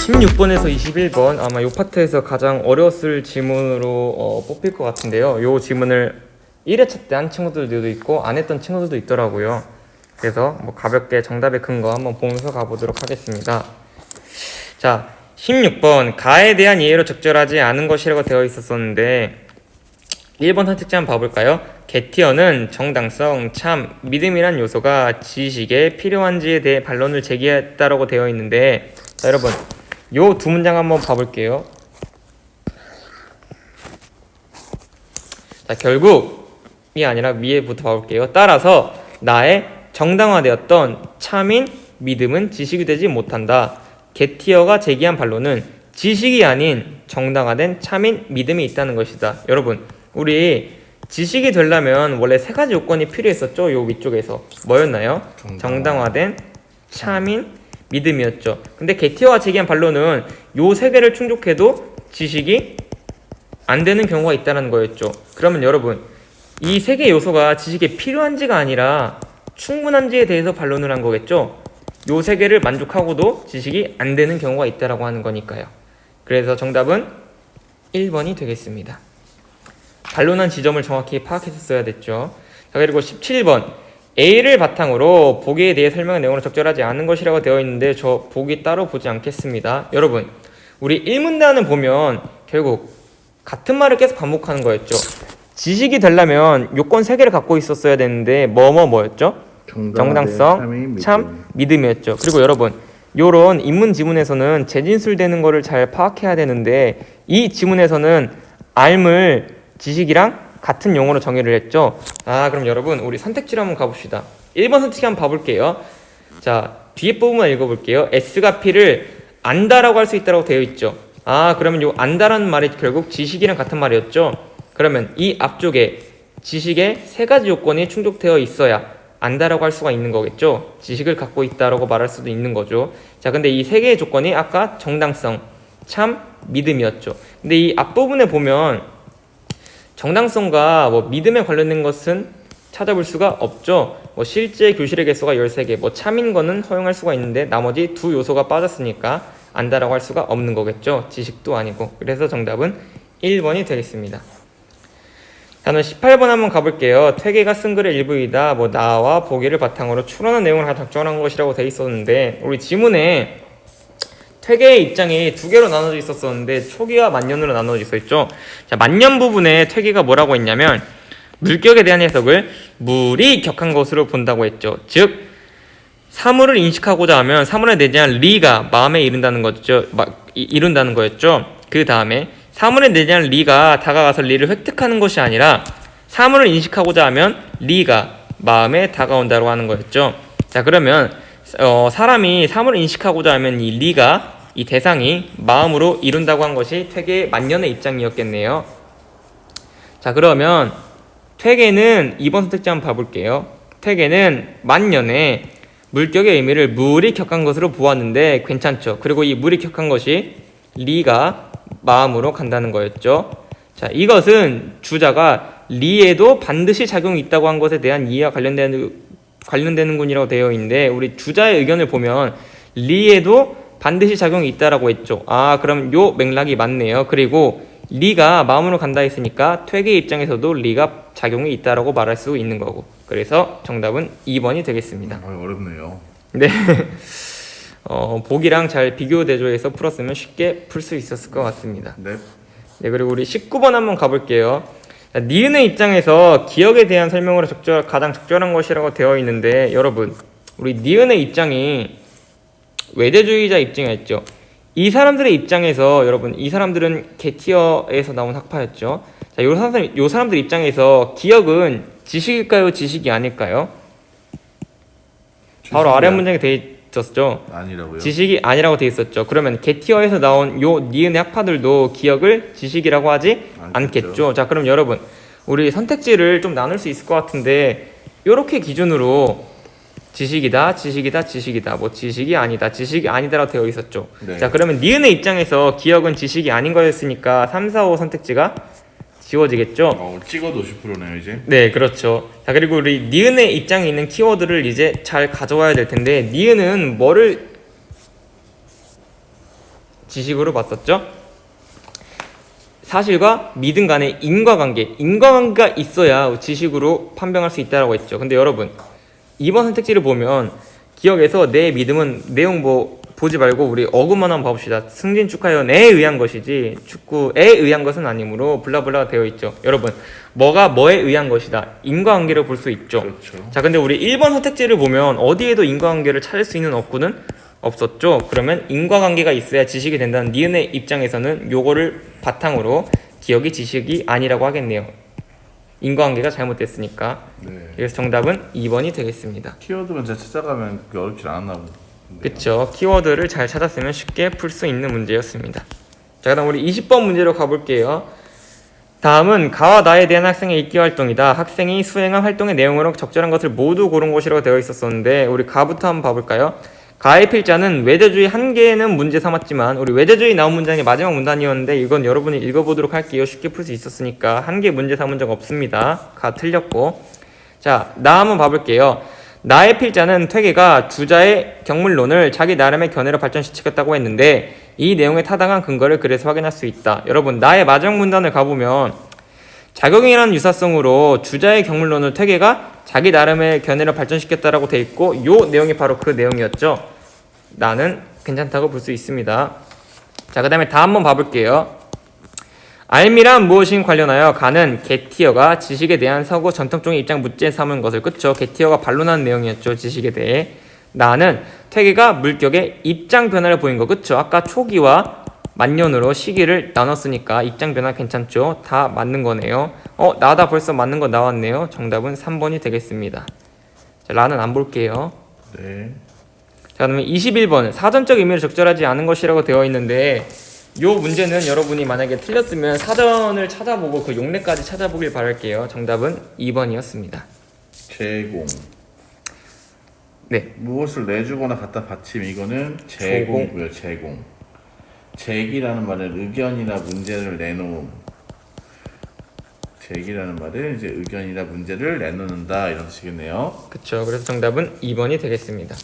16번에서 21번 아마 이 파트에서 가장 어려웠을 질문으로 뽑힐 것 같은데요. 이 질문을 1회차 때 한 친구들도 있고 안 했던 친구들도 있더라고요. 그래서 뭐 가볍게 정답의 근거 한번 보면서 가보도록 하겠습니다. 자, 16번 가에 대한 이해로 적절하지 않은 것이라고 되어 있었는데 1번 선택지 한번 봐볼까요? 게티어는 정당성, 참, 믿음이란 요소가 지식에 필요한지에 대해 반론을 제기했다라고 되어 있는데, 자, 여러분 요 두 문장 한번 봐볼게요. 자, 결국이 아니라 위에부터 봐볼게요. 따라서 나의 정당화되었던 참인 믿음은 지식이 되지 못한다. 게티어가 제기한 반론은 지식이 아닌 정당화된 참인 믿음이 있다는 것이다. 여러분, 우리 지식이 되려면 원래 세 가지 요건이 필요했었죠. 요 위쪽에서 뭐였나요? 정당화된 참인 믿음이었죠. 근데 게티어가 제기한 반론은 요 세 개를 충족해도 지식이 안 되는 경우가 있다는 거였죠. 그러면 여러분, 이 세 개 요소가 지식에 필요한지가 아니라 충분한지에 대해서 반론을 한 거겠죠. 요 세 개를 만족하고도 지식이 안 되는 경우가 있다라고 하는 거니까요. 그래서 정답은 1번이 되겠습니다. 반론한 지점을 정확히 파악했었어야 됐죠. 자, 그리고 17번 A를 바탕으로 보기에 대해 설명한 내용은 적절하지 않은 것이라고 되어 있는데 저 보기 따로 보지 않겠습니다. 여러분, 우리 1문단을 보면 결국 같은 말을 계속 반복하는 거였죠. 지식이 되려면 요건 3개를 갖고 있었어야 되는데 뭐였죠? 정당성, 참, 믿음이었죠. 그리고 여러분, 요런 인문 지문에서는 재진술되는 거를 잘 파악해야 되는데 이 지문에서는 R을 지식이랑 같은 용어로 정의를 했죠. 그럼 여러분 우리 선택지로 한번 가봅시다. 1번 선택지 한번 봐볼게요. 자, 뒤에 부분만 읽어볼게요. S가 P를 안다라고 할 수 있다고 되어 있죠. 그러면 요 안다라는 말이 결국 지식이랑 같은 말이었죠. 그러면 이 앞쪽에 지식의 세 가지 요건이 충족되어 있어야 안다라고 할 수가 있는 거겠죠. 지식을 갖고 있다라고 말할 수도 있는 거죠. 자, 근데 이 세 개의 조건이 아까 정당성, 참, 믿음이었죠. 근데 이 앞부분에 보면 정당성과 믿음에 관련된 것은 찾아볼 수가 없죠. 실제 교실의 개수가 13개, 참인 거는 허용할 수가 있는데 나머지 두 요소가 빠졌으니까 안다라고 할 수가 없는 거겠죠. 지식도 아니고. 그래서 정답은 1번이 되겠습니다. 다음 18번 한번 가볼게요. 퇴계가 쓴 글의 일부이다. 나와 보기를 바탕으로 추론한 내용을 다 적절한 것이라고 돼 있었는데 우리 지문에 퇴계의 입장이 두 개로 나눠져 있었는데 초기와 만년으로 나눠져 있었죠. 자, 만년 부분에 퇴계가 뭐라고 했냐면 물격에 대한 해석을 물이 격한 것으로 본다고 했죠. 즉 사물을 인식하고자 하면 사물에 대한 리가 마음에 이른다는 거였죠. 그 다음에 사물에 대한 리가 다가가서 리를 획득하는 것이 아니라 사물을 인식하고자 하면 리가 마음에 다가온다고 하는 거였죠. 자, 그러면 사람이 사물을 인식하고자 하면 이 리가, 이 대상이 마음으로 이룬다고 한 것이 퇴계의 만년의 입장이었겠네요. 자, 그러면 퇴계는 2번 선택지 한번 봐볼게요. 퇴계는 만년에 물격의 의미를 물이 격한 것으로 보았는데 괜찮죠. 그리고 이 물이 격한 것이 리가 마음으로 간다는 거였죠. 자, 이것은 주자가 리에도 반드시 작용이 있다고 한 것에 대한 이해와 관련되는군이라고 되어 있는데 우리 주자의 의견을 보면 리에도 반드시 작용이 있다라고 했죠. 그럼 요 맥락이 맞네요. 그리고 리가 마음으로 간다 했으니까 퇴계 입장에서도 리가 작용이 있다라고 말할 수 있는 거고. 그래서 정답은 2번이 되겠습니다. 어렵네요. 네. 보기랑 잘 비교 대조해서 풀었으면 쉽게 풀 수 있었을 것 같습니다. 네. 네, 그리고 우리 19번 한번 가볼게요. 니은의 입장에서 기억에 대한 설명으로 가장 적절한 것이라고 되어 있는데 여러분, 우리 니은의 입장이 외대주의자 입장이었죠. 이 사람들의 입장에서 여러분, 이 사람들은 게티어에서 나온 학파였죠. 자, 요 사람들 입장에서 기억은 지식일까요? 지식이 아닐까요? 바로 아래 문장에 돼 있었죠. 아니라고요? 지식이 아니라고 돼 있었죠. 그러면 게티어에서 나온 요 니은의 학파들도 기억을 지식이라고 하지 않겠죠. 자, 그럼 여러분, 우리 선택지를 좀 나눌 수 있을 것 같은데 요렇게 기준으로 지식이다, 지식이 아니다, 지식이 아니다라고 되어 있었죠. 네. 자, 그러면 니은의 입장에서 기억은 지식이 아닌 거였으니까 3, 4, 5 선택지가 지워지겠죠. 찍어도 50%네요 이제. 네, 그렇죠. 자, 그리고 우리 니은의 입장에 있는 키워드를 이제 잘 가져와야 될 텐데 니은은 뭐를 지식으로 봤었죠. 사실과 믿음 간의 인과관계가 있어야 지식으로 판명할 수 있다고 했죠. 근데 여러분, 이번 선택지를 보면 기억에서 내 믿음은 내용 보지 말고 우리 어근만 한번 봐봅시다. 승진 축하연에 의한 것이지 축구에 의한 것은 아니므로 블라블라 되어 있죠. 여러분, 뭐가 뭐에 의한 것이다. 인과관계를 볼 수 있죠. 그렇죠. 자, 근데 우리 1번 선택지를 보면 어디에도 인과관계를 찾을 수 있는 업구는 없었죠. 그러면 인과관계가 있어야 지식이 된다는 니은의 입장에서는 요거를 바탕으로 기억이 지식이 아니라고 하겠네요. 인과관계가 잘못됐으니까. 네. 그래서 정답은 2번이 되겠습니다. 키워드만 잘 찾아가면 그게 어렵지 않았나 보네요. 그쵸. 키워드를 잘 찾았으면 쉽게 풀 수 있는 문제였습니다. 자, 그다음 우리 20번 문제로 가볼게요. 다음은 가와 나에 대한 학생의 읽기 활동이다. 학생이 수행한 활동의 내용으로 적절한 것을 모두 고른 것이라고 되어 있었었는데 우리 가부터 한번 봐볼까요? 가의 필자는 외자주의 한 개는 문제 삼았지만 우리 외자주의 나온 문장이 마지막 문단이었는데 이건 여러분이 읽어보도록 할게요. 쉽게 풀 수 있었으니까 한 개 문제 삼은 적 없습니다. 가 틀렸고. 자, 나 한번 봐볼게요. 나의 필자는 퇴계가 주자의 경물론을 자기 나름의 견해로 발전시켰다고 했는데 이 내용에 타당한 근거를 글에서 확인할 수 있다. 여러분, 나의 마지막 문단을 가보면 작용이라는 유사성으로 주자의 경물론을 퇴계가 자기 나름의 견해를 발전시켰다라고 돼 있고 요 내용이 바로 그 내용이었죠. 나는 괜찮다고 볼 수 있습니다. 자, 그 다음에 다 한번 봐볼게요. 알미란 무엇인 관련하여 가는 게티어가 지식에 대한 서구 전통적인 입장 묻제 삼은 것을 그쵸. 게티어가 반론한 내용이었죠. 지식에 대해. 나는 퇴계가 물격의 입장 변화를 보인 거 그쵸. 아까 초기와 만년으로 시기를 나눴으니까 입장 변화 괜찮죠. 다 맞는 거네요. 나다 벌써 맞는 거 나왔네요. 정답은 3번이 되겠습니다. 자, 라는 안 볼게요. 네. 자, 그러면 21번 사전적 의미를 적절하지 않은 것이라고 되어 있는데 요 문제는 여러분이 만약에 틀렸으면 사전을 찾아보고 그 용례까지 찾아보길 바랄게요. 정답은 2번이었습니다. 제공. 네. 무엇을 내주거나 갖다 바침 이거는 제공이고요. 제공. 제기라는 말은 의견이나 문제를 내놓음. 제기라는 말은 이제 의견이나 문제를 내놓는다 이런 뜻이겠네요. 그쵸. 그래서 정답은 2번이 되겠습니다.